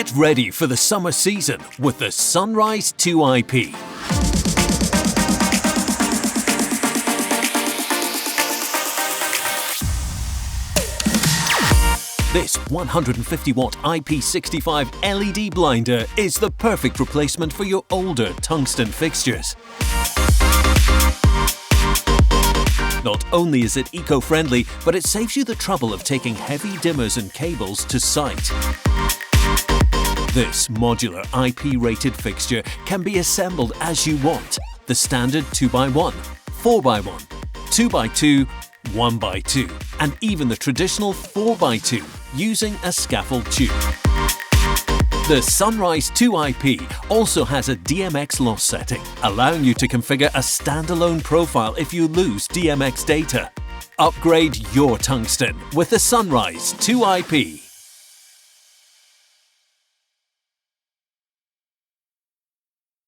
Get ready for the summer season with the Sunrise 2IP. This 150-watt IP65 LED blinder is the perfect replacement for your older tungsten fixtures. Not only is it eco-friendly, but it saves you the trouble of taking heavy dimmers and cables to site. This modular IP-rated fixture can be assembled as you want. The standard 2x1, 4x1, 2x2, 1x2, and even the traditional 4x2 using a scaffold tube. The Sunrise 2IP also has a DMX loss setting, allowing you to configure a standalone profile if you lose DMX data. Upgrade your tungsten with the Sunrise 2IP.